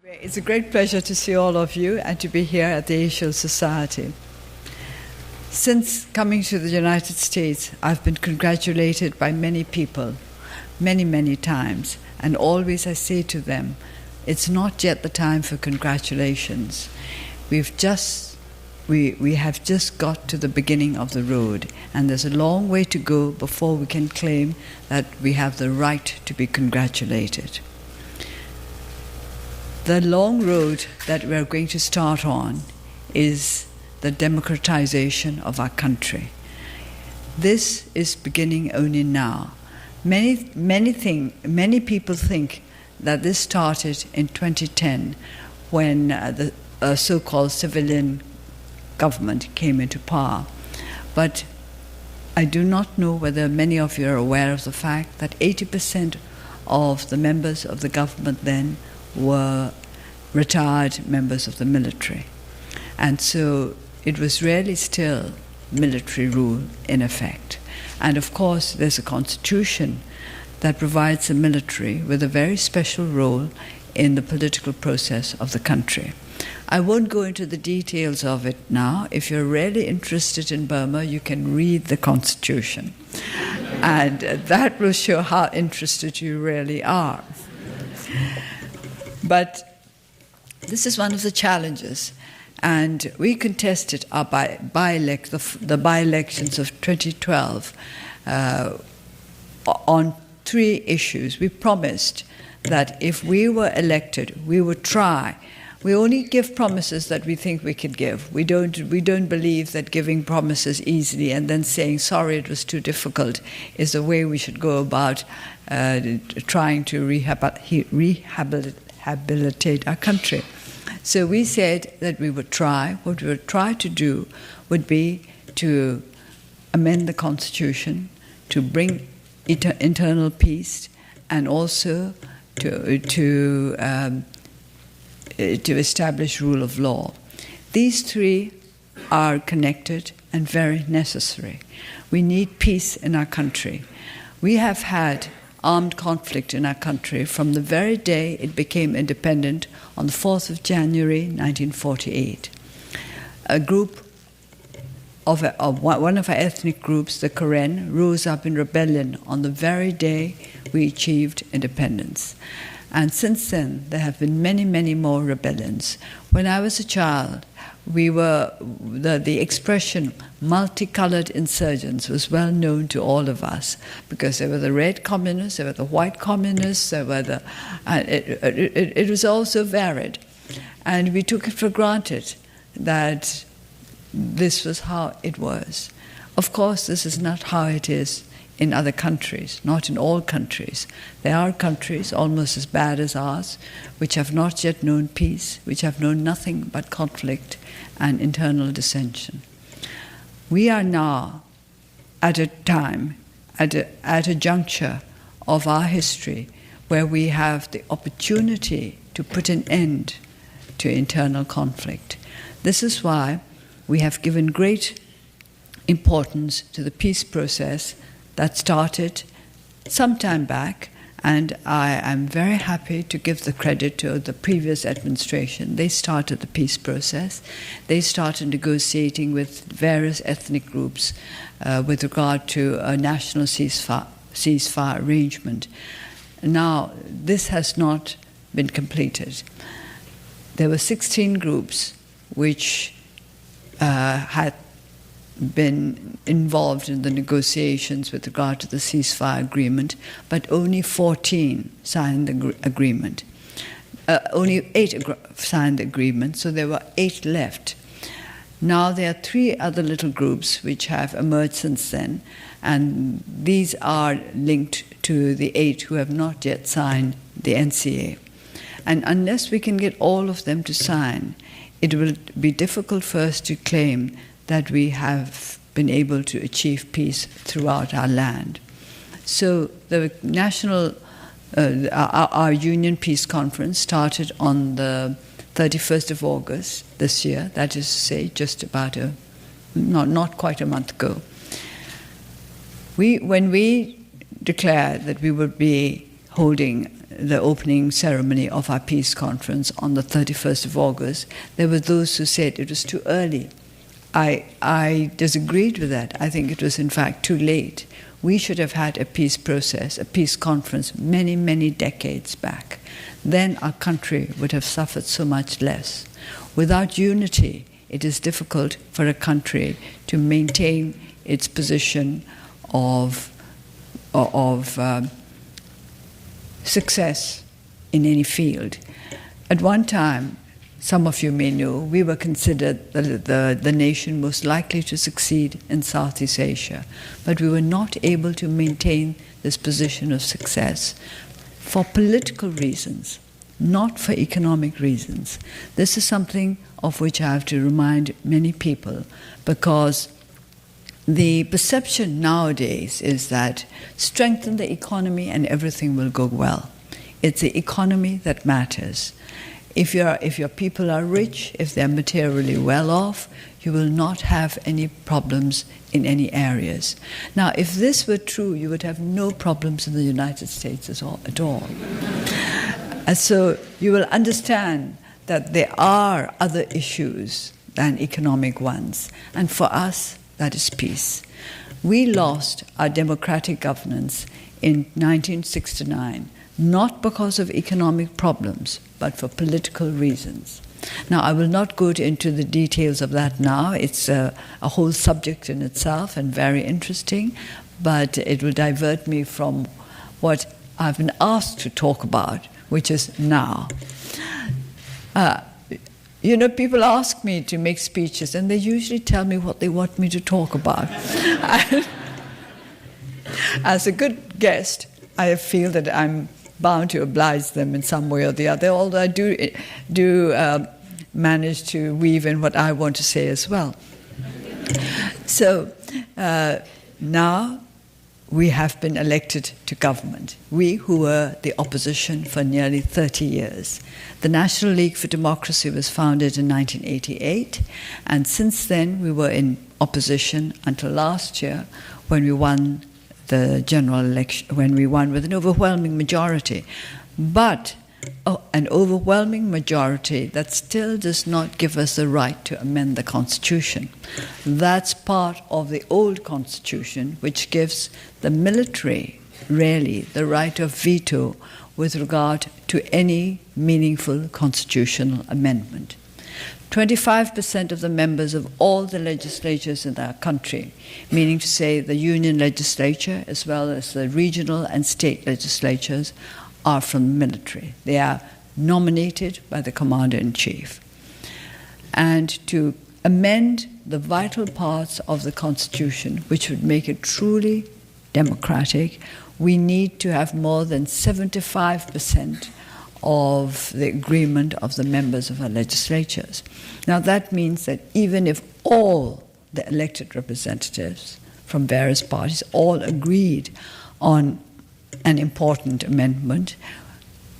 It's a great pleasure to see all of you and to be here at the Asian Society. Since coming to the United States, I've been congratulated by many people, many times, and always I say to them, it's not yet the time for congratulations. We have just got to the beginning of the road, and there's a long way to go before we can claim that we have the right to be congratulated. The long road that we're going to start on is the democratization of our country. This is beginning only now. Many people think that this started in 2010 when the so-called civilian government came into power. But I do not know whether many of you are aware of the fact that 80% of the members of the government then were retired members of the military. And so it was really still military rule in effect. And of course, there's a constitution that provides the military with a very special role in the political process of the country. I won't go into the details of it now. If you're really interested in Burma, you can read the constitution. And that will show how interested you really are. But this is one of the challenges. And we contested our the by-elections of 2012 on 3 issues. We promised that if we were elected, we would try. We only give promises that we think we can give. We don't believe that giving promises easily and then saying, sorry, it was too difficult, is the way we should go about trying to rehabilitate our country. So we said that we would try. What we would try to do would be to amend the constitution, to bring internal peace, and also to establish rule of law. These 3 are connected and very necessary. We need peace in our country. We have had armed conflict in our country from the very day it became independent on the 4th of January 1948. A group of one of our ethnic groups, the Karen, rose up in rebellion on the very day we achieved independence. And since then, there have been many more rebellions. When I was a child, the expression multicolored insurgents was well known to all of us, because there were the red communists, there were the white communists, it was all so varied. And we took it for granted that this was how it was. Of course, this is not how it is in other countries, not in all countries. There are countries almost as bad as ours, which have not yet known peace, which have known nothing but conflict and internal dissension. We are now at a time, at a juncture of our history where we have the opportunity to put an end to internal conflict. This is why we have given great importance to the peace process that started some time back, and I am very happy to give the credit to the previous administration. They started the peace process. They started negotiating with various ethnic groups with regard to a national ceasefire arrangement. Now, this has not been completed. There were 16 groups which had been involved in the negotiations with regard to the ceasefire agreement, but only 14 signed the agreement. Only 8 signed the agreement, so there were 8 left. Now there are 3 other little groups which have emerged since then, and these are linked to the 8 who have not yet signed the NCA. And unless we can get all of them to sign, it will be difficult for us to claim that we have been able to achieve peace throughout our land. So the our Union Peace Conference started on the 31st of August this year, that is to say, just about not quite a month ago. When we declared that we would be holding the opening ceremony of our peace conference on the 31st of August, there were those who said it was too early. I disagreed with that. I think it was in fact too late. We should have had a peace process, a peace conference many, many decades back. Then our country would have suffered so much less. Without unity, it is difficult for a country to maintain its position of success in any field. At one time, some of you may know, we were considered the nation most likely to succeed in Southeast Asia, but we were not able to maintain this position of success for political reasons, not for economic reasons. This is something of which I have to remind many people, because the perception nowadays is that strengthen the economy and everything will go well. It's the economy that matters. If your people are rich, if they're materially well off, you will not have any problems in any areas. Now, if this were true, you would have no problems in the United States at all. And so you will understand that there are other issues than economic ones. And for us, that is peace. We lost our democratic governance in 1969, not because of economic problems, but for political reasons. Now, I will not go into the details of that now. It's a whole subject in itself and very interesting, but it will divert me from what I've been asked to talk about, which is now. People ask me to make speeches, and they usually tell me what they want me to talk about. As a good guest, I feel that I'm bound to oblige them in some way or the other, although I do manage to weave in what I want to say as well. So now we have been elected to government. We who were the opposition for nearly 30 years. The National League for Democracy was founded in 1988, and since then we were in opposition until last year when we won the general election, when we won with an overwhelming majority. But an overwhelming majority that still does not give us the right to amend the Constitution. That's part of the old Constitution, which gives the military, really, the right of veto with regard to any meaningful constitutional amendment. 25% of the members of all the legislatures in our country, meaning to say the union legislature as well as the regional and state legislatures, are from the military. They are nominated by the Commander-in-Chief. And to amend the vital parts of the Constitution, which would make it truly democratic, we need to have more than 75% of the agreement of the members of our legislatures. Now that means that even if all the elected representatives from various parties all agreed on an important amendment,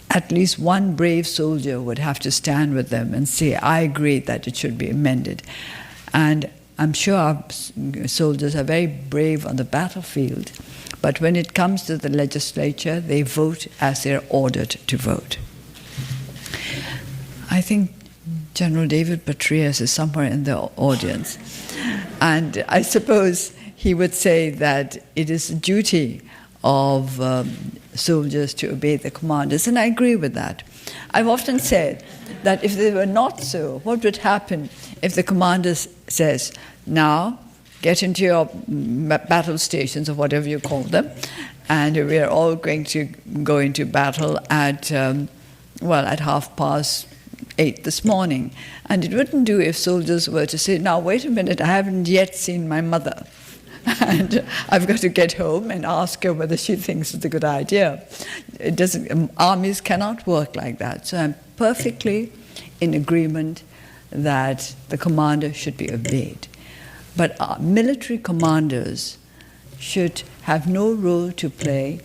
at least one brave soldier would have to stand with them and say, I agree that it should be amended. And I'm sure our soldiers are very brave on the battlefield, but when it comes to the legislature, they vote as they're ordered to vote. I think General David Petraeus is somewhere in the audience, and I suppose he would say that it is a duty of soldiers to obey the commanders, and I agree with that. I've often said that if they were not so, what would happen if the commander says, now get into your battle stations or whatever you call them, and we are all going to go into battle at 8:30 this morning. And it wouldn't do if soldiers were to say, now wait a minute, I haven't yet seen my mother. And I've got to get home and ask her whether she thinks it's a good idea. It doesn't. Armies cannot work like that. So I'm perfectly in agreement that the commander should be obeyed. But our military commanders should have no role to play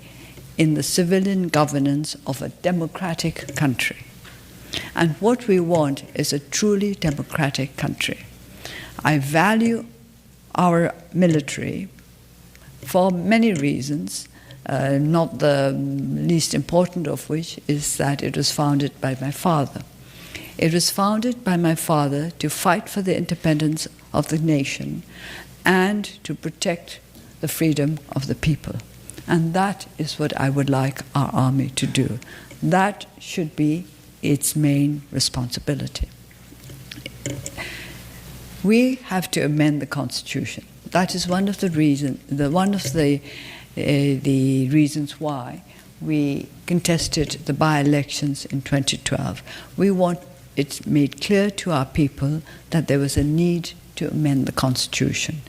in the civilian governance of a democratic country. And what we want is a truly democratic country. I value our military for many reasons, not the least important of which is that it was founded by my father. It was founded by my father to fight for the independence of the nation and to protect the freedom of the people. And that is what I would like our army to do. That should be its main responsibility. We have to amend the Constitution. That is one of the reasons why we contested the by-elections in 2012. We want it made clear to our people that there was a need to amend the Constitution.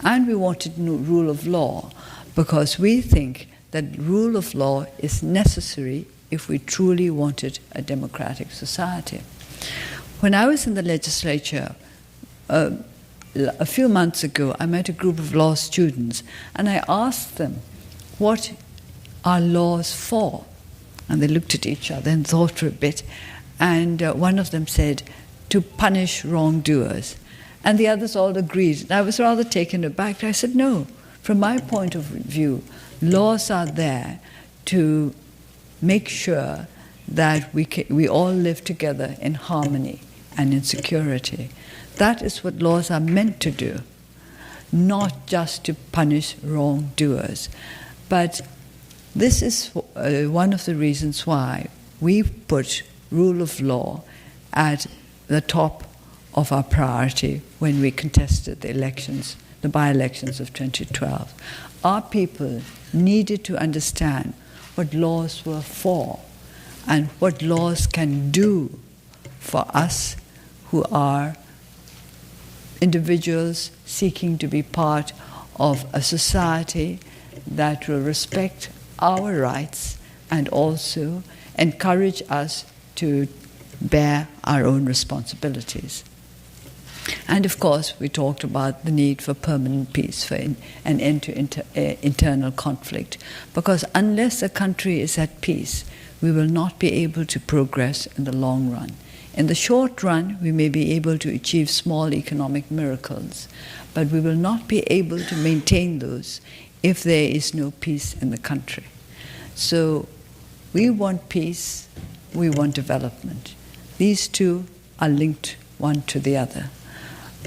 And we wanted rule of law because we think that rule of law is necessary if we truly wanted a democratic society. When I was in the legislature, a few months ago, I met a group of law students and I asked them, what are laws for? And they looked at each other and thought for a bit. And one of them said, to punish wrongdoers. And the others all agreed. And I was rather taken aback. I said, no, from my point of view, laws are there to make sure that we all live together in harmony and in security. That is what laws are meant to do, not just to punish wrongdoers. But this is one of the reasons why we put rule of law at the top of our priority when we contested the elections, the by-elections of 2012. Our people needed to understand what laws were for and what laws can do for us who are individuals seeking to be part of a society that will respect our rights and also encourage us to bear our own responsibilities. And of course, we talked about the need for permanent peace, for an end to internal conflict. Because unless a country is at peace, we will not be able to progress in the long run. In the short run, we may be able to achieve small economic miracles, but we will not be able to maintain those if there is no peace in the country. So we want peace, we want development. These two are linked one to the other.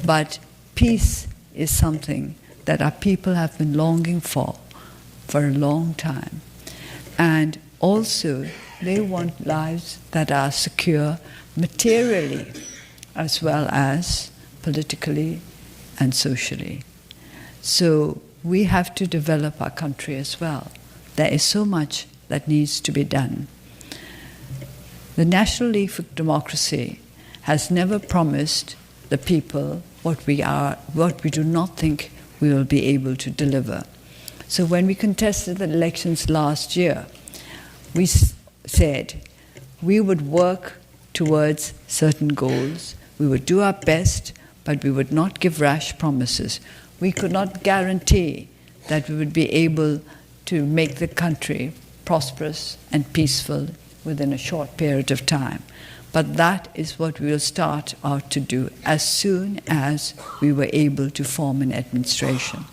But peace is something that our people have been longing for a long time. And also, they want lives that are secure materially as well as politically and socially. So we have to develop our country as well. There is so much that needs to be done. The National League for Democracy has never promised the people what we do not think we will be able to deliver. So when we contested the elections last year, we said we would work towards certain goals, we would do our best, but we would not give rash promises. We could not guarantee that we would be able to make the country prosperous and peaceful within a short period of time. But that is what we will start out to do as soon as we were able to form an administration.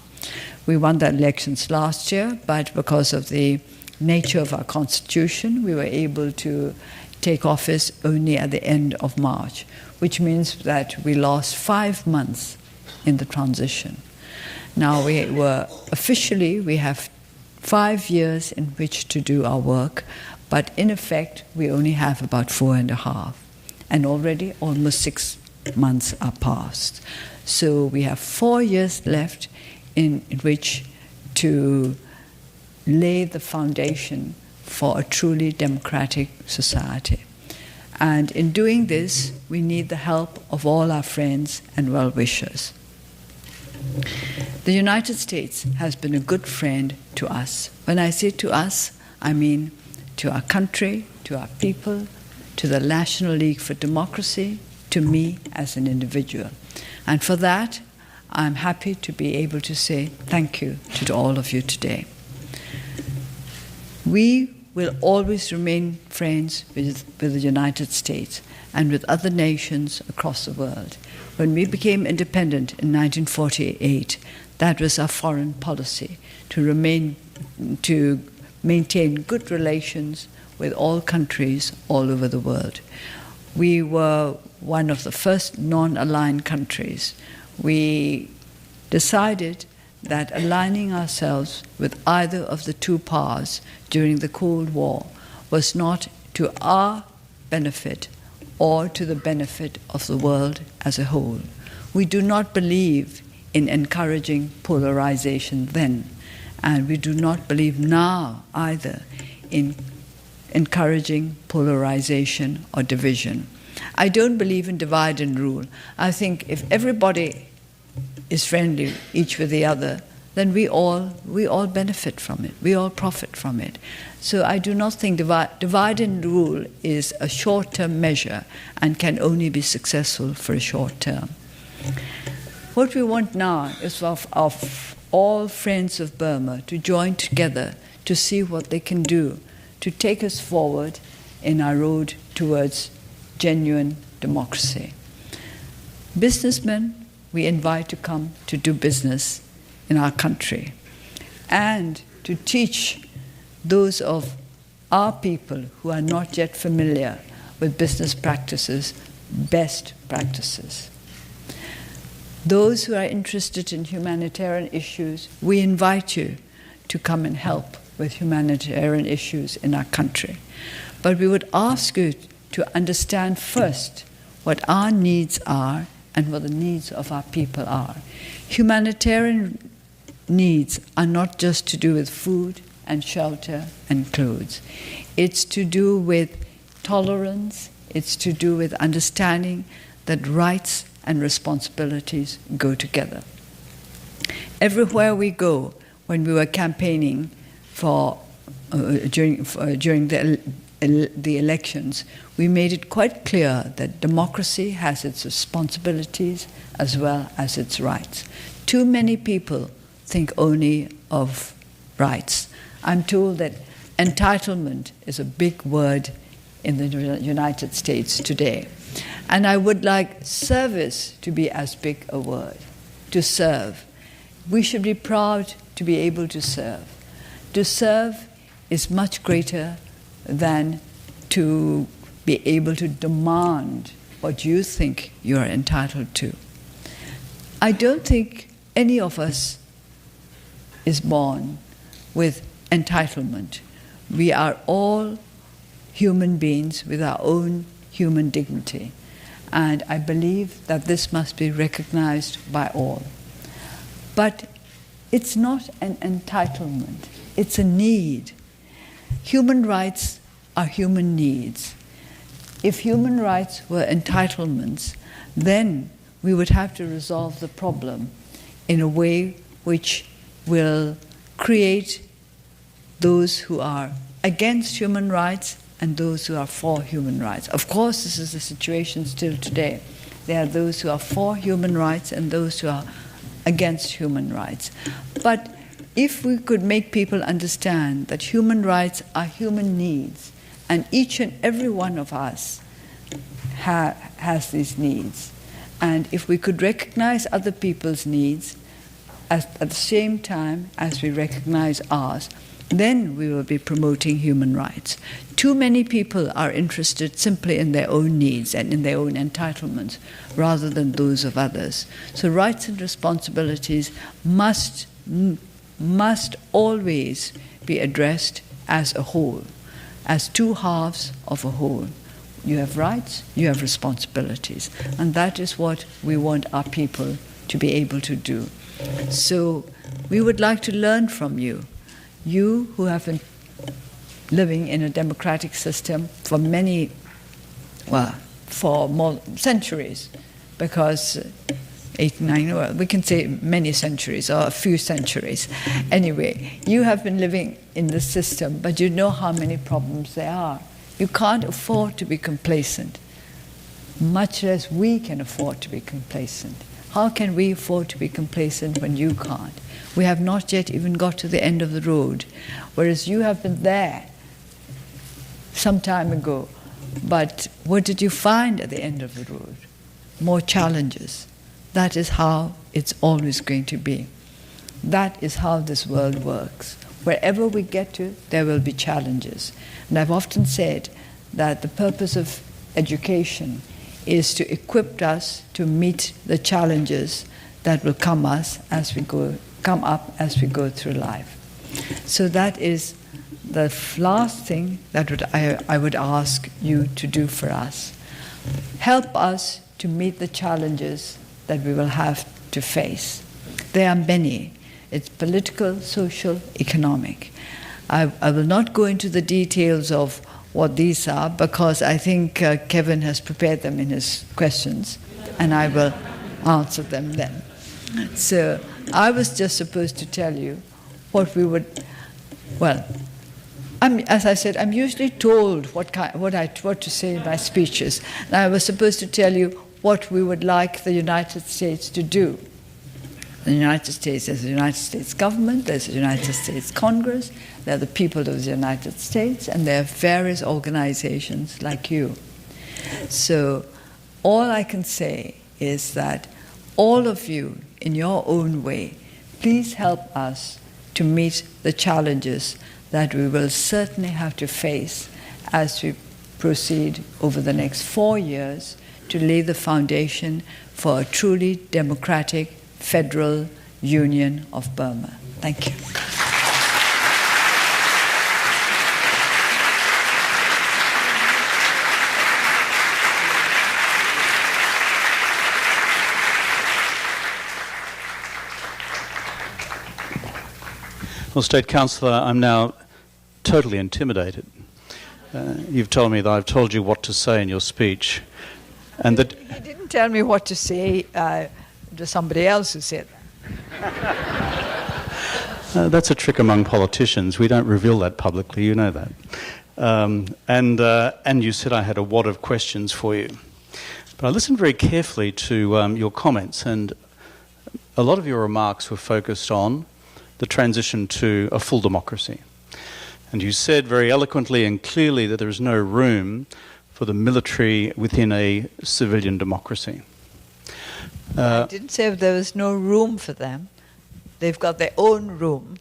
We won the elections last year, but because of the nature of our constitution, we were able to take office only at the end of March, which means that we lost 5 months in the transition. Now we have 5 years in which to do our work, but in effect, we only have about 4.5. And already almost 6 months are past. So we have 4 years left in which to lay the foundation for a truly democratic society. And in doing this, we need the help of all our friends and well-wishers. The United States has been a good friend to us. When I say to us, I mean to our country, to our people, to the National League for Democracy, to me as an individual. And for that, I'm happy to be able to say thank you to all of you today. We will always remain friends with the United States and with other nations across the world. When we became independent in 1948, That was our foreign policy, to maintain good relations with all countries all over the world. We were one of the first non-aligned countries. We decided that aligning ourselves with either of the two powers during the Cold War was not to our benefit or to the benefit of the world as a whole. We do not believe in encouraging polarization then, and we do not believe now either in encouraging polarization or division. I don't believe in divide and rule. I think if everybody is friendly each with the other, then we all benefit from it. We all profit from it. So I do not think divide and rule is a short-term measure and can only be successful for a short term. What we want now is of all friends of Burma to join together to see what they can do to take us forward in our road towards genuine democracy. Businessmen, we invite to come to do business in our country and to teach those of our people who are not yet familiar with business practices, best practices. Those who are interested in humanitarian issues, we invite you to come and help with humanitarian issues in our country. But we would ask you to understand first what our needs are and what the needs of our people are. Humanitarian needs are not just to do with food and shelter and clothes. It's to do with tolerance, it's to do with understanding that rights and responsibilities go together. Everywhere we go, when we were campaigning during the elections, we made it quite clear that democracy has its responsibilities as well as its rights. Too many people think only of rights. I'm told that entitlement is a big word in the United States today. And I would like service to be as big a word, to serve. We should be proud to be able to serve. To serve is much greater than to be able to demand what you think you are entitled to. I don't think any of us is born with entitlement. We are all human beings with our own human dignity. And I believe that this must be recognized by all. But it's not an entitlement, it's a need. Human rights are human needs. If human rights were entitlements, then we would have to resolve the problem in a way which will create those who are against human rights and those who are for human rights. Of course, this is the situation still today. There are those who are for human rights and those who are against human rights. But if we could make people understand that human rights are human needs, and each and every one of us has these needs, and if we could recognize other people's needs at the same time as we recognize ours, then we will be promoting human rights. Too many people are interested simply in their own needs and in their own entitlements rather than those of others. So rights and responsibilities must always be addressed as a whole, as two halves of a whole. You have rights, you have responsibilities, and that is what we want our people to be able to do. So we would like to learn from you. You who have been living in a democratic system for for more centuries, because we can say many centuries or a few centuries. Anyway, you have been living in this system, but you know how many problems there are. You can't afford to be complacent, much less we can afford to be complacent. How can we afford to be complacent when you can't? We have not yet even got to the end of the road, whereas you have been there some time ago. But what did you find at the end of the road? More challenges. That is how it's always going to be. That is how this world works. Wherever we get to, there will be challenges. And I've often said that the purpose of education is to equip us to meet the challenges that will come up as we go through life. So that is the last thing that I would ask you to do for us. Help us to meet the challenges that we will have to face. There are many. It's political, social, economic. I will not go into the details of what these are because I think Kevin has prepared them in his questions and I will answer them then. So I was just supposed to tell you what we would, well, as I said, I'm usually told what to say in my speeches. And I was supposed to tell you what we would like the United States to do. The United States, there's the United States government, there's the United States Congress, there are the people of the United States, and there are various organizations like you. So all I can say is that all of you, in your own way, please help us to meet the challenges that we will certainly have to face as we proceed over the next 4 years to lay the foundation for a truly democratic federal union of Burma. Thank you. Well, State Councillor, I'm now totally intimidated. You've told me that I've told you what to say in your speech. And that he didn't tell me what to say. To somebody else who said that. That's a trick among politicians. We don't reveal that publicly, you know that. And you said I had a wad of questions for you. But I listened very carefully to your comments, and a lot of your remarks were focused on the transition to a full democracy. And you said very eloquently and clearly that there is no room for the military within a civilian democracy. I didn't say there was no room for them. They've got their own room.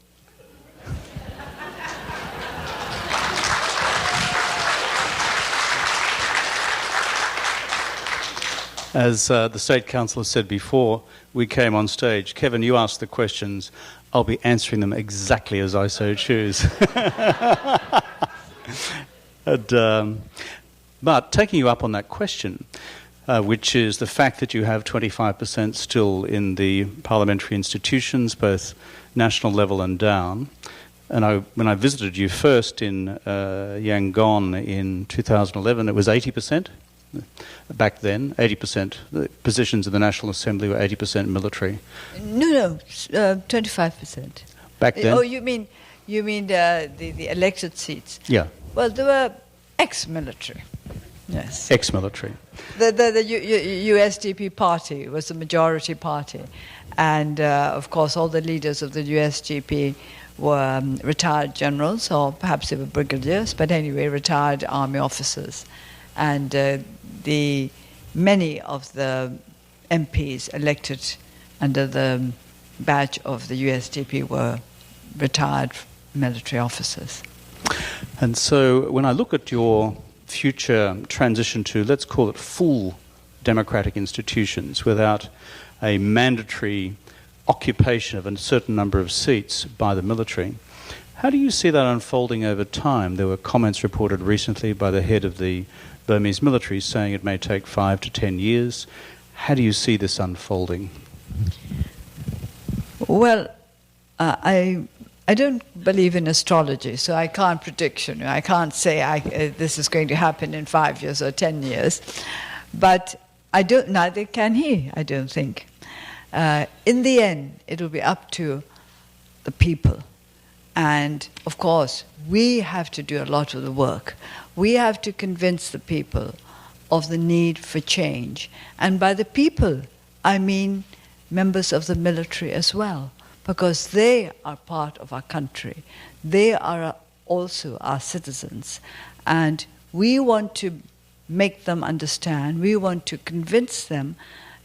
As the State Councillor said before we came on stage, Kevin, you asked the questions. I'll be answering them exactly as I so choose. But taking you up on that question, which is the fact that you have 25% still in the parliamentary institutions, both national level and down. And when I visited you first in Yangon in 2011, it was 80%. Back then, 80%. The positions in the National Assembly were 80% military. No, 25%. Back then? Oh, you mean the elected seats? Yeah. Well, they were ex-military. Yes. Ex-military. The USDP party was the majority party. And, of course, all the leaders of the USDP were retired generals, or perhaps they were brigadiers, but anyway, retired army officers. And many of the MPs elected under the badge of the USDP were retired military officers. And so when I look at your future transition to, let's call it full democratic institutions without a mandatory occupation of a certain number of seats by the military, how do you see that unfolding over time? There were comments reported recently by the head of the Burmese military saying it may take 5 to 10 years. How do you see this unfolding? Well, I don't believe in astrology, so I can't predict. I can't say this is going to happen in 5 years or 10 years. But neither can he, I don't think. In the end, it will be up to the people. And, of course, we have to do a lot of the work. We have to convince the people of the need for change. And by the people, I mean members of the military as well, because they are part of our country. They are also our citizens. And we want to make them understand, we want to convince them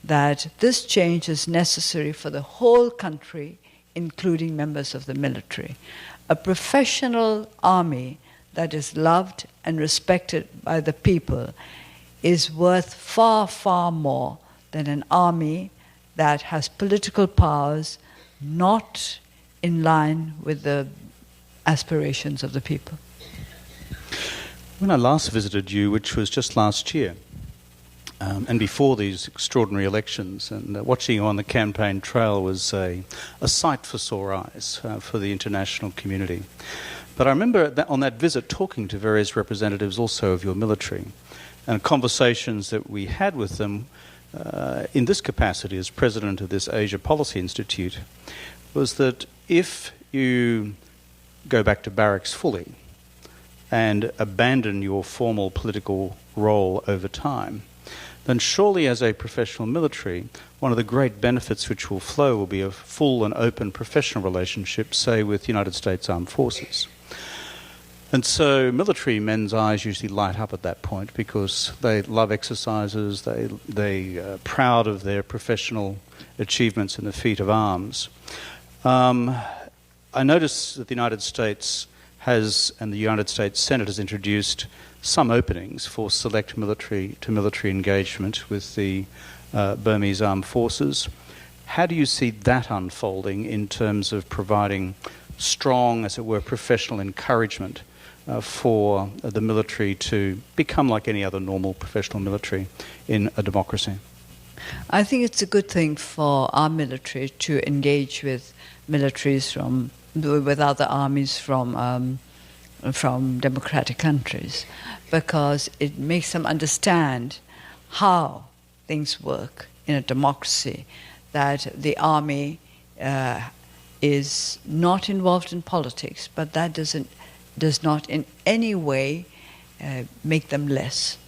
that this change is necessary for the whole country including members of the military. A professional army that is loved and respected by the people is worth far, far more than an army that has political powers not in line with the aspirations of the people. When I last visited you, which was just last year, and before these extraordinary elections, and watching you on the campaign trail was a sight for sore eyes for the international community. But I remember that on that visit talking to various representatives also of your military, and conversations that we had with them in this capacity as president of this Asia Policy Institute, was that if you go back to barracks fully and abandon your formal political role over time, then surely as a professional military, one of the great benefits which will flow will be a full and open professional relationship, say, with United States Armed Forces. And so military men's eyes usually light up at that point because they love exercises, they're proud of their professional achievements in the feat of arms. I notice that the United States has, and the United States Senate has introduced some openings for select military to military engagement with the Burmese armed forces. How do you see that unfolding in terms of providing strong, as it were, professional encouragement for the military to become like any other normal professional military in a democracy? I think it's a good thing for our military to engage with militaries with other armies from democratic countries, because it makes them understand how things work in a democracy, that the army is not involved in politics, but that does not in any way make them less.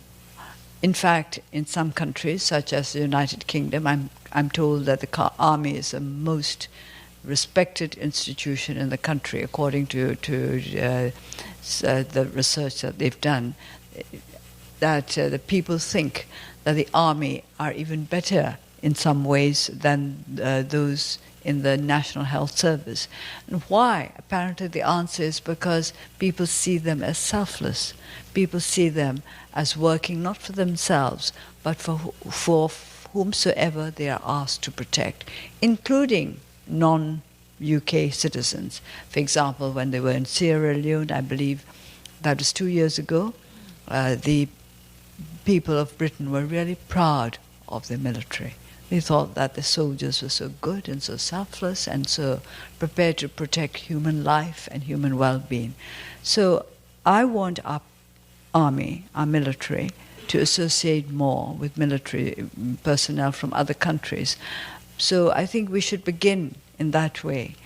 In fact, in some countries, such as the United Kingdom, I'm told that the army is the most respected institution in the country, according to the research that they've done, that the people think that the army are even better in some ways than those in the National Health Service. And why? Apparently the answer is because people see them as selfless. People see them as working not for themselves, but for whomsoever they are asked to protect, including non-UK citizens. For example, when they were in Sierra Leone, I believe that was 2 years ago, the people of Britain were really proud of their military. They thought that the soldiers were so good and so selfless and so prepared to protect human life and human well-being. So I want our army, our military, to associate more with military personnel from other countries. So I think we should begin in that way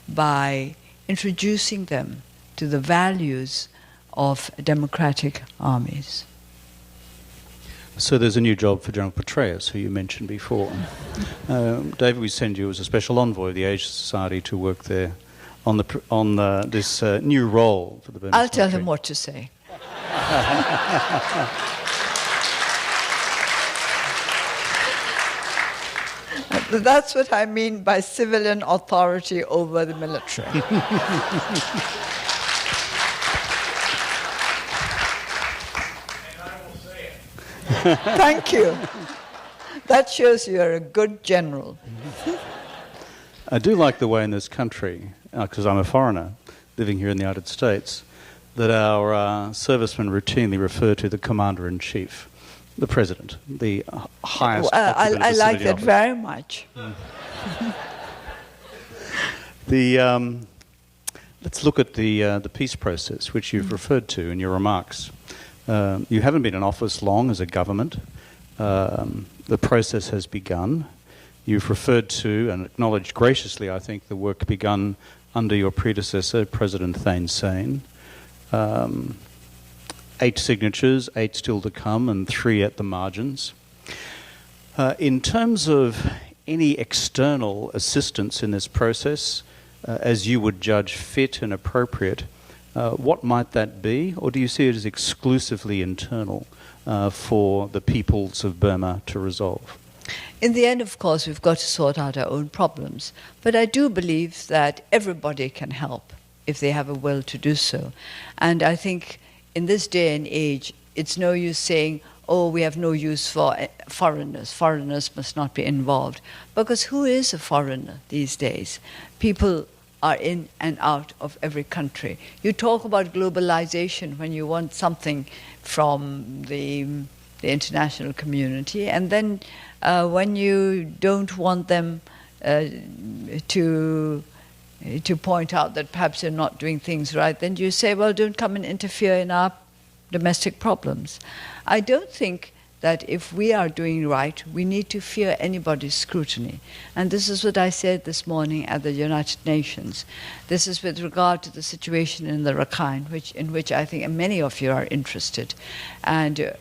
by introducing them to the values of democratic armies. So there's a new job for General Petraeus, who you mentioned before. David, we send you as a special envoy of the Asia Society to work there on this new role for the Burmese I'll tell military. him what to say. That's what I mean by civilian authority over the military. Thank you. That shows you're a good general. I do like the way in this country, because I'm a foreigner living here in the United States, that our servicemen routinely refer to the Commander-in-Chief, the President, the highest occupant of the I like civilian that office. very much. Let's look at the peace process, which you've referred to in your remarks. You haven't been in office long as a government. The process has begun. You've referred to and acknowledged graciously, I think, the work begun under your predecessor, President Thein Sein. 8 signatures, 8 still to come, and 3 at the margins. In terms of any external assistance in this process, as you would judge fit and appropriate, what might that be? Or do you see it as exclusively internal for the peoples of Burma to resolve? In the end, of course, we've got to sort out our own problems. But I do believe that everybody can help if they have a will to do so. And I think in this day and age, it's no use saying, oh, we have no use for foreigners. Foreigners must not be involved. Because who is a foreigner these days? People are in and out of every country. You talk about globalization when you want something from the international community, and then when you don't want them to point out that perhaps they're not doing things right, then you say, well, don't come and interfere in our domestic problems. I don't think that if we are doing right, we need to fear anybody's scrutiny. And this is what I said this morning at the United Nations. This is with regard to the situation in the Rakhine, in which I think many of you are interested. And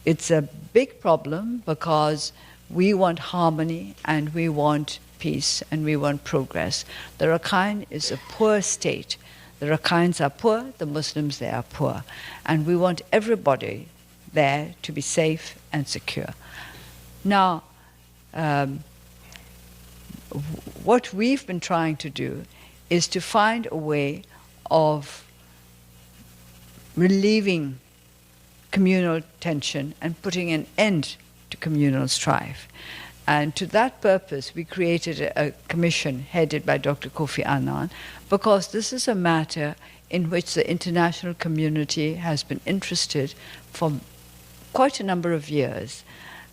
it's a big problem because we want harmony and we want peace and we want progress. The Rakhine is a poor state. The Rakhines are poor, the Muslims, they are poor. And we want everybody there to be safe and secure. Now, what we've been trying to do is to find a way of relieving communal tension and putting an end to communal strife. And to that purpose, we created a commission headed by Dr. Kofi Annan, because this is a matter in which the international community has been interested for quite a number of years.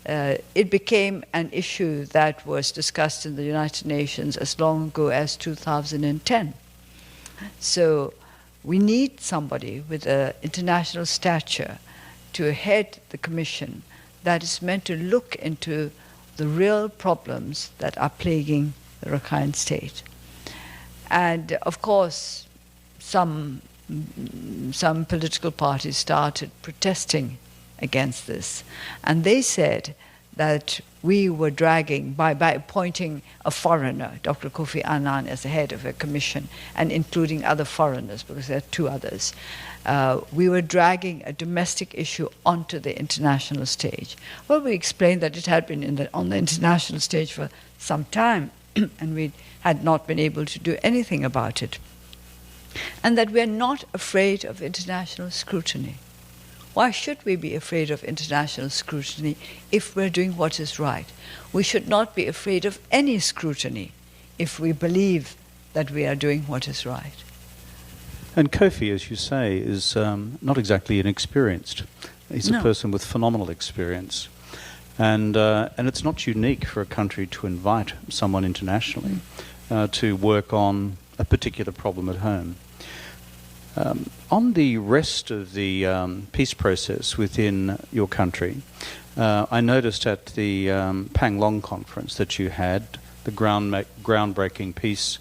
It became an issue that was discussed in the United Nations as long ago as 2010. So we need somebody with an international stature to head the commission that is meant to look into the real problems that are plaguing the Rakhine state. And of course, some political parties started protesting against this. And they said that we were dragging, by appointing a foreigner, Dr. Kofi Annan, as the head of a commission, and including other foreigners, because there are two others, we were dragging a domestic issue onto the international stage. Well, we explained that it had been on the international stage for some time, and we had not been able to do anything about it. And that we're not afraid of international scrutiny. Why should we be afraid of international scrutiny if we're doing what is right? We should not be afraid of any scrutiny if we believe that we are doing what is right. And Kofi, as you say, is not exactly inexperienced. He's a person with phenomenal experience. And it's not unique for a country to invite someone internationally to work on a particular problem at home. On the rest of the peace process within your country, I noticed at the Panglong conference that you had the groundbreaking peace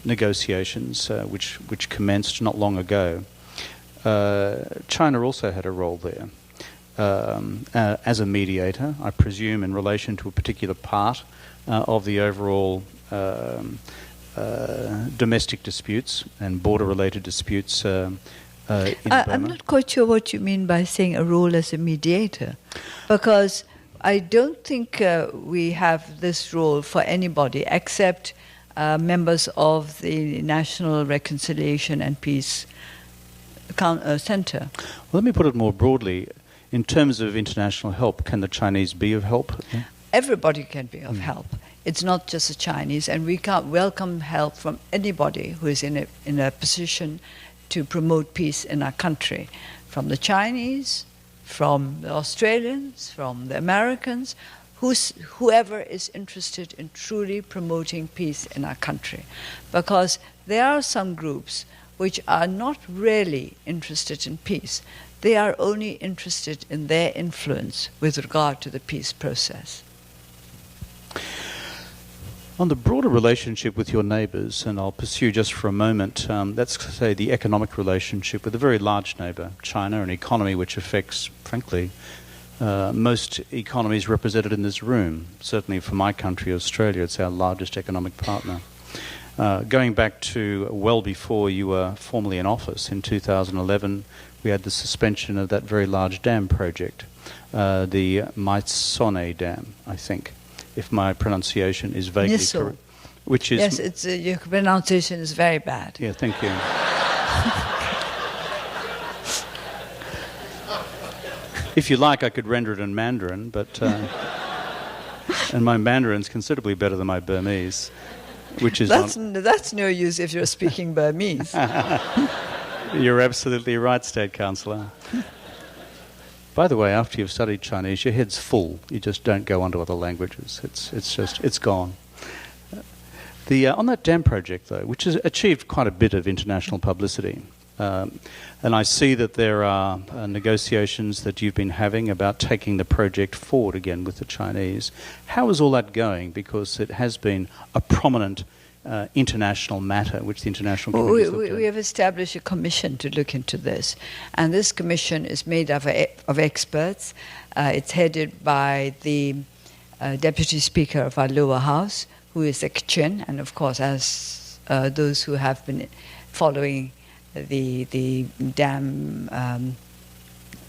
negotiations, which commenced not long ago. China also had a role there as a mediator, I presume, in relation to a particular part of the overall domestic disputes and border-related disputes in Burma. I'm not quite sure what you mean by saying a role as a mediator, because I don't think we have this role for anybody except members of the National Reconciliation and Peace Center. Well, let me put it more broadly. In terms of international help, can the Chinese be of help? Yeah. Everybody can be of help. It's not just the Chinese, and we can welcome help from anybody who is in a position to promote peace in our country, from the Chinese, from the Australians, from the Americans, whoever is interested in truly promoting peace in our country. Because there are some groups which are not really interested in peace. They are only interested in their influence with regard to the peace process. On the broader relationship with your neighbours, and I'll pursue just for a moment, let's say the economic relationship with a very large neighbour, China, an economy which affects, frankly, most economies represented in this room. Certainly for my country, Australia, it's our largest economic partner. Going back to well before you were formally in office, in 2011, we had the suspension of that very large dam project. the Maitsone Dam, I think, if my pronunciation is vaguely Niso. correct. Which is Yes, it's, your pronunciation is very bad. Yeah, thank you. If you like, I could render it in Mandarin, but and my Mandarin's considerably better than my Burmese, which is That's no use if you're speaking Burmese. You're absolutely right, State Councillor. By the way, after you've studied Chinese, your head's full. You just don't go on to other languages. It's gone. On that dam project, though, which has achieved quite a bit of international publicity, and I see that there are negotiations that you've been having about taking the project forward again with the Chinese. How is all that going? Because it has been a prominent international matter which the international community has looked at. We have established a commission to look into this, and this commission is made of experts. It's headed by the Deputy Speaker of our lower house, who is a Kachin, and of course, as those who have been following the dam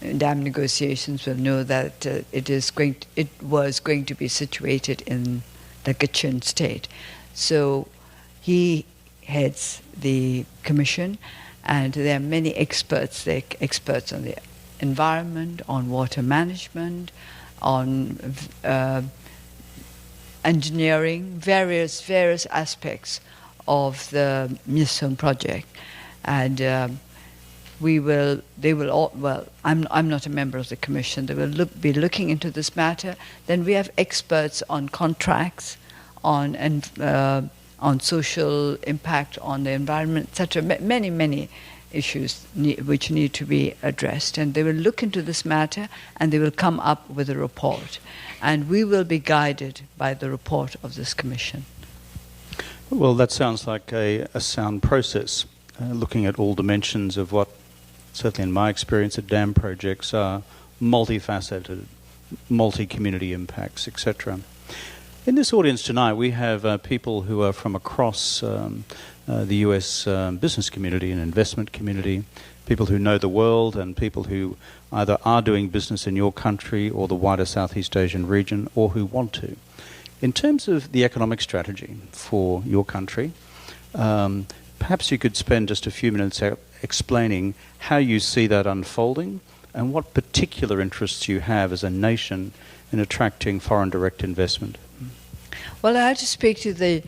negotiations will know that it was going to be situated in the Kachin state. So he heads the commission, and there are many experts. There are experts on the environment, on water management, on engineering, various aspects of the Myson project, and I'm not a member of the commission. They will be looking into this matter. Then we have experts on contracts, on social impact on the environment, etc. Many issues which need to be addressed, and they will look into this matter and they will come up with a report, and we will be guided by the report of this commission. Well, that sounds like a sound process, looking at all dimensions of what, certainly in my experience at dam projects, are multifaceted, multi-community impacts, etc. In this audience tonight, we have people who are from across the US business community and investment community, people who know the world and people who either are doing business in your country or the wider Southeast Asian region, or who want to. In terms of the economic strategy for your country, perhaps you could spend just a few minutes explaining how you see that unfolding and what particular interests you have as a nation in attracting foreign direct investment. Well, I had to speak to the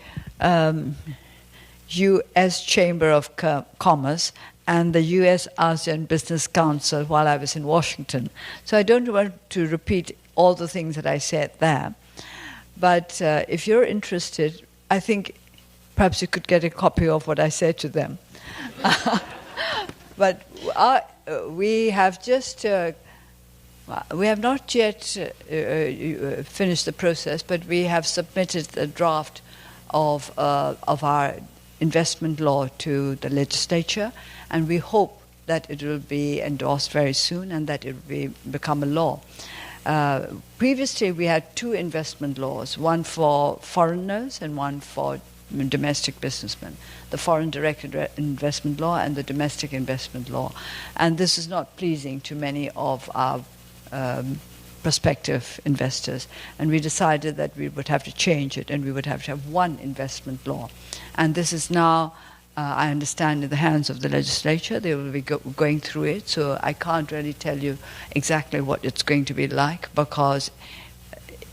U.S. Chamber of Commerce and the U.S. ASEAN Business Council while I was in Washington. So I don't want to repeat all the things that I said there. But if you're interested, I think perhaps you could get a copy of what I said to them. But we have just... we have not yet finished the process, but we have submitted the draft of our investment law to the legislature, and we hope that it will be endorsed very soon and that it will become a law. Previously, we had two investment laws, one for foreigners and one for domestic businessmen, the foreign direct investment law and the domestic investment law. And this is not pleasing to many of our prospective investors, and we decided that we would have to change it and we would have to have one investment law. And this is now, I understand, in the hands of the legislature. They will be going through it, so I can't really tell you exactly what it's going to be like, because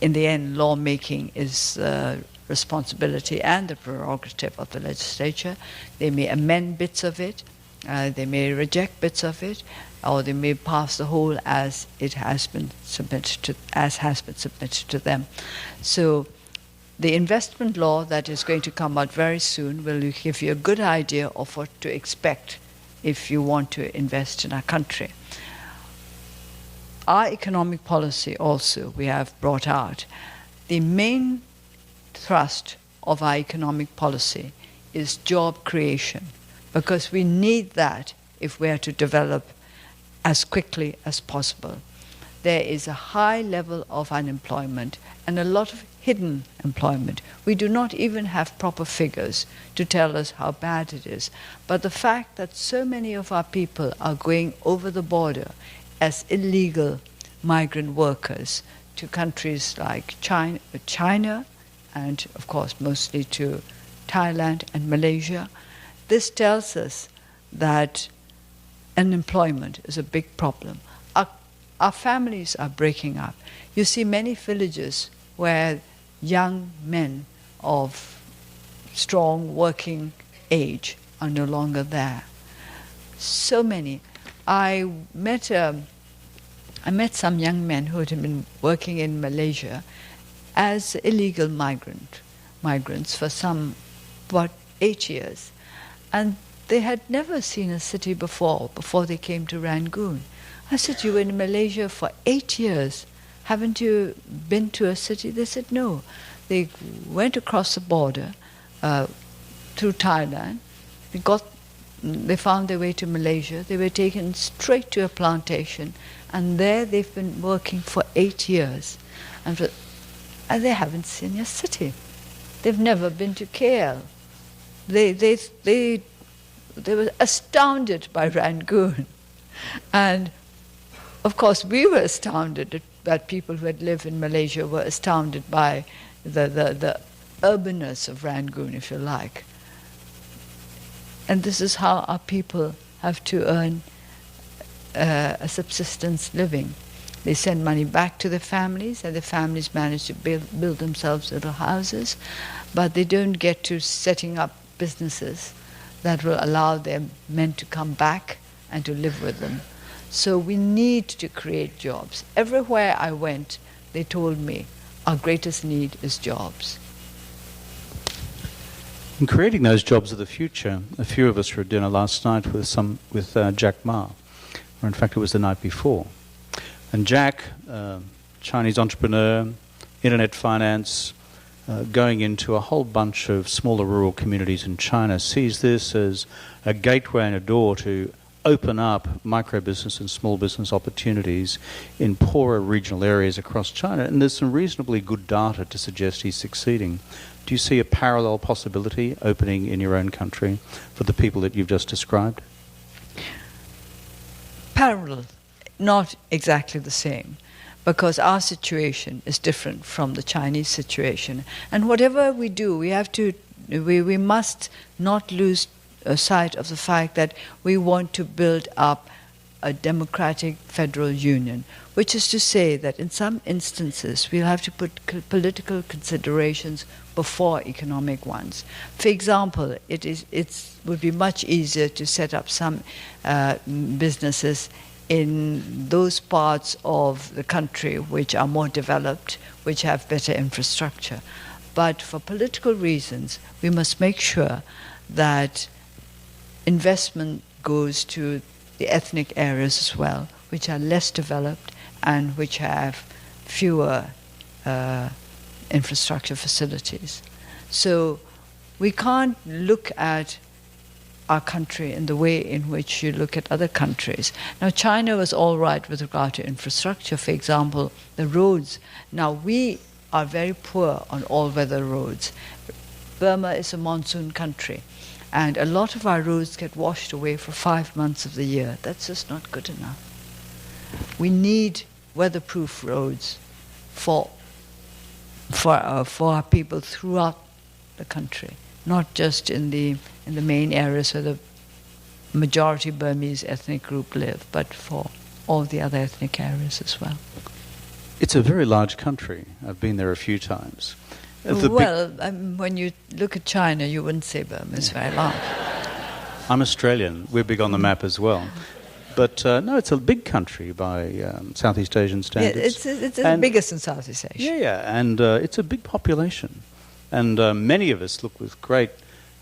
in the end, lawmaking is the responsibility and the prerogative of the legislature. They may amend bits of it, they may reject bits of it, or they may pass the whole as it has been submitted to them. So the investment law that is going to come out very soon will give you a good idea of what to expect if you want to invest in our country. Our economic policy also we have brought out. The main thrust of our economic policy is job creation, because we need that if we are to develop as quickly as possible. There is a high level of unemployment and a lot of hidden employment. We do not even have proper figures to tell us how bad it is. But the fact that so many of our people are going over the border as illegal migrant workers to countries like China and, of course, mostly to Thailand and Malaysia. This tells us that unemployment is a big problem. Our families are breaking up. You see many villages where young men of strong working age are no longer there. So many. I met some young men who had been working in Malaysia as illegal migrants for about 8 years. And they had never seen a city before they came to Rangoon. I said, you were in Malaysia for 8 years. Haven't you been to a city? They said, no. They went across the border through Thailand. They found their way to Malaysia. They were taken straight to a plantation. And there they've been working for 8 years. And they haven't seen a city. They've never been to KL. They were astounded by Rangoon. And of course we were astounded that people who had lived in Malaysia were astounded by the urbanness of Rangoon, if you like. And this is how our people have to earn a subsistence living. They send money back to their families, and the families manage to build themselves little houses, but they don't get to setting up businesses that will allow their men to come back and to live with them. So we need to create jobs. Everywhere I went, they told me, our greatest need is jobs. In creating those jobs of the future, a few of us were at dinner last night with Jack Ma, or in fact it was the night before. And Jack, Chinese entrepreneur, internet finance, going into a whole bunch of smaller rural communities in China, sees this as a gateway and a door to open up micro-business and small business opportunities in poorer regional areas across China. And there's some reasonably good data to suggest he's succeeding. Do you see a parallel possibility opening in your own country for the people that you've just described? Parallel, not exactly the same, because our situation is different from the Chinese situation. And whatever we do, we must not lose sight of the fact that we want to build up a democratic federal union, which is to say that in some instances we'll have to put political considerations before economic ones. For example, it would be much easier to set up some businesses in those parts of the country which are more developed, which have better infrastructure. But for political reasons, we must make sure that investment goes to the ethnic areas as well, which are less developed and which have fewer infrastructure facilities. So we can't look at our country in the way in which you look at other countries. Now, China was all right with regard to infrastructure. For example, the roads. Now, we are very poor on all-weather roads. Burma is a monsoon country, and a lot of our roads get washed away for 5 months of the year. That's just not good enough. We need weatherproof roads for our people throughout the country, not just in the main areas where the majority Burmese ethnic group live, but for all the other ethnic areas as well. It's a very large country. I've been there a few times. When you look at China, you wouldn't say Burma is very large. I'm Australian. We're big on the map as well. But no, it's a big country by Southeast Asian standards. Yeah, it's the biggest in Southeast Asia. Yeah, and it's a big population. And many of us look with great,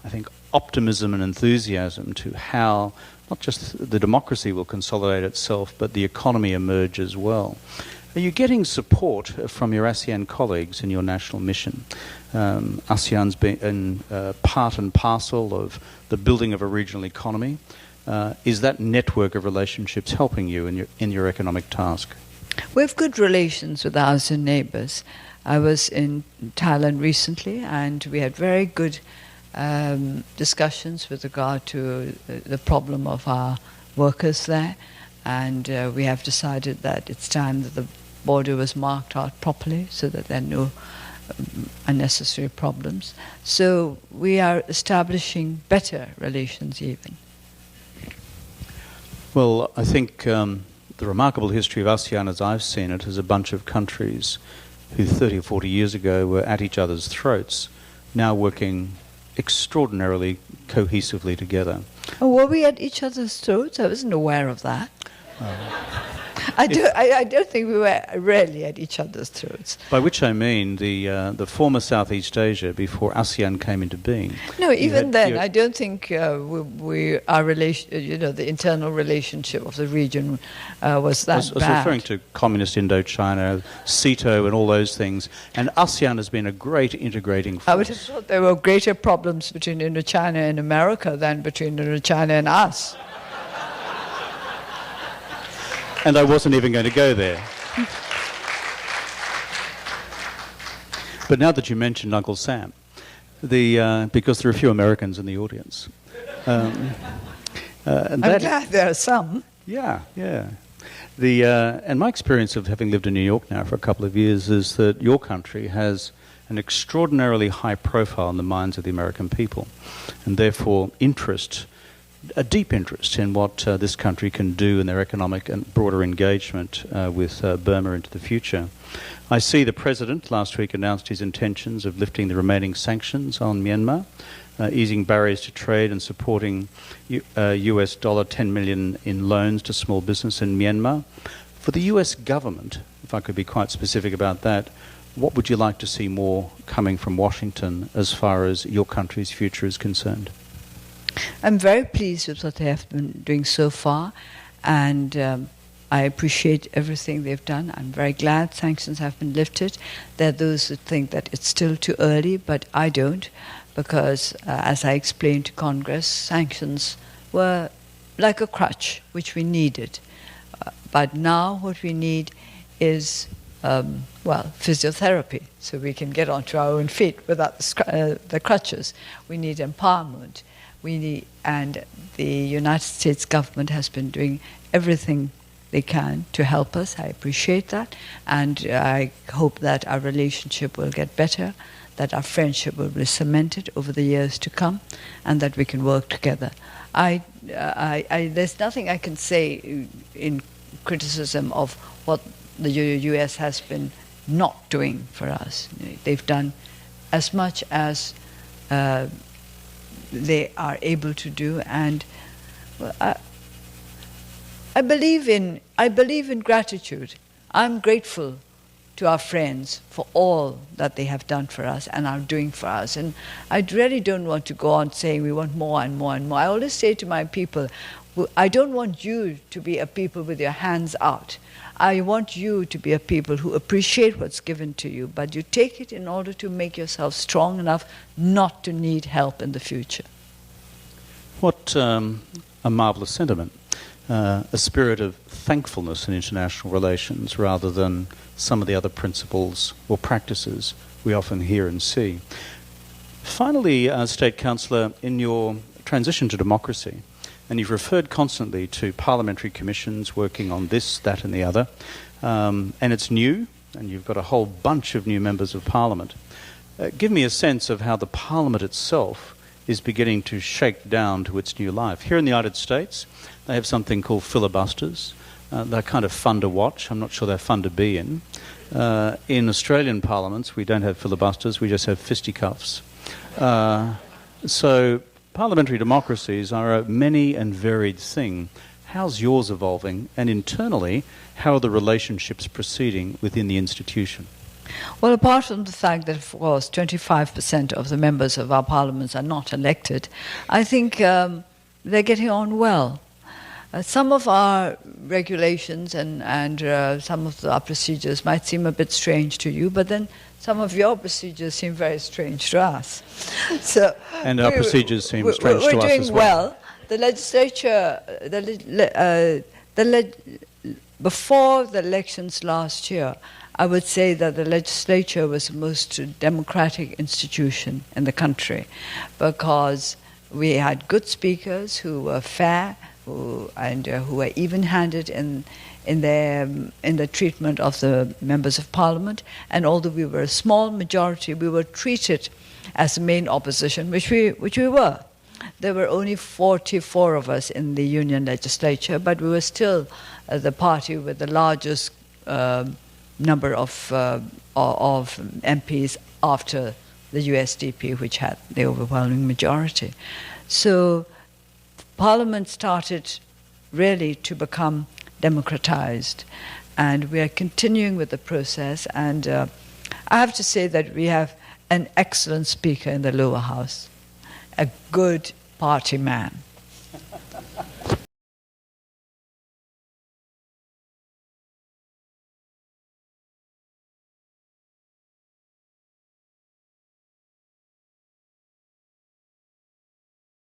I think, optimism and enthusiasm to how not just the democracy will consolidate itself, but the economy emerge as well. Are you getting support from your ASEAN colleagues in your national mission? ASEAN's been part and parcel of the building of a regional economy. Is that network of relationships helping you in your economic task? We have good relations with our ASEAN neighbours. I was in Thailand recently, and we had very good discussions with regard to the problem of our workers there. And we have decided that it's time that the border was marked out properly so that there are no unnecessary problems. So we are establishing better relations even. Well, I think the remarkable history of ASEAN as I've seen it is a bunch of countries who 30 or 40 years ago were at each other's throats, now working extraordinarily cohesively together. Oh, were we at each other's throats? I wasn't aware of that. I don't think we were really at each other's throats. By which I mean the former Southeast Asia before ASEAN came into being. No, even then, I don't think our relation, the internal relationship of the region was that bad. I was referring to communist Indochina, CETO and all those things. And ASEAN has been a great integrating force. I would have thought there were greater problems between Indochina and America than between Indochina and us. And I wasn't even going to go there. But now that you mentioned Uncle Sam, because there are a few Americans in the audience. And I'm glad there are some. Yeah. And my experience of having lived in New York now for a couple of years is that your country has an extraordinarily high profile in the minds of the American people, and therefore a deep interest in what this country can do in their economic and broader engagement with Burma into the future. I see the President last week announced his intentions of lifting the remaining sanctions on Myanmar, easing barriers to trade and supporting US $10 million in loans to small business in Myanmar. For the US government, if I could be quite specific about that, what would you like to see more coming from Washington as far as your country's future is concerned? I'm very pleased with what they have been doing so far, and I appreciate everything they've done. I'm very glad sanctions have been lifted. There are those who think that it's still too early, but I don't, because as I explained to Congress, sanctions were like a crutch, which we needed. But now what we need is, physiotherapy, so we can get onto our own feet without the crutches. We need empowerment. And the United States government has been doing everything they can to help us. I appreciate that, and I hope that our relationship will get better, that our friendship will be cemented over the years to come, and that we can work together. There's nothing I can say in criticism of what the U.S. has been not doing for us. They've done as much as they are able to do, and I believe in gratitude. I'm grateful to our friends for all that they have done for us and are doing for us. And I really don't want to go on saying we want more and more and more. I always say to my people, I don't want you to be a people with your hands out. I want you to be a people who appreciate what's given to you, but you take it in order to make yourself strong enough not to need help in the future. What a marvellous sentiment. A spirit of thankfulness in international relations rather than some of the other principles or practices we often hear and see. Finally, State Councillor, in your transition to democracy, and you've referred constantly to parliamentary commissions working on this, that and the other, and it's new, and you've got a whole bunch of new members of Parliament. Give me a sense of how the Parliament itself is beginning to shake down to its new life. Here in the United States, they have something called filibusters. They're kind of fun to watch. I'm not sure they're fun to be in. In Australian parliaments, we don't have filibusters, we just have fisticuffs. So parliamentary democracies are a many and varied thing. How's yours evolving? And internally, how are the relationships proceeding within the institution? Well, apart from the fact that, of course, 25% of the members of our parliaments are not elected, I think they're getting on well. Some of our regulations and some of our procedures might seem a bit strange to you, but then some of your procedures seem very strange to us. And our procedures seem strange to us as well. We're doing well. The legislature, before the elections last year, I would say that the legislature was the most democratic institution in the country because we had good speakers who were fair, who were even-handed in the treatment of the members of parliament. And although we were a small majority, we were treated as the main opposition, which we were. There were only 44 of us in the union legislature, but we were still the party with the largest number of MPs after the USDP, which had the overwhelming majority. So Parliament started really to become democratized, and we are continuing with the process. And I have to say that we have an excellent speaker in the lower house, a good party man.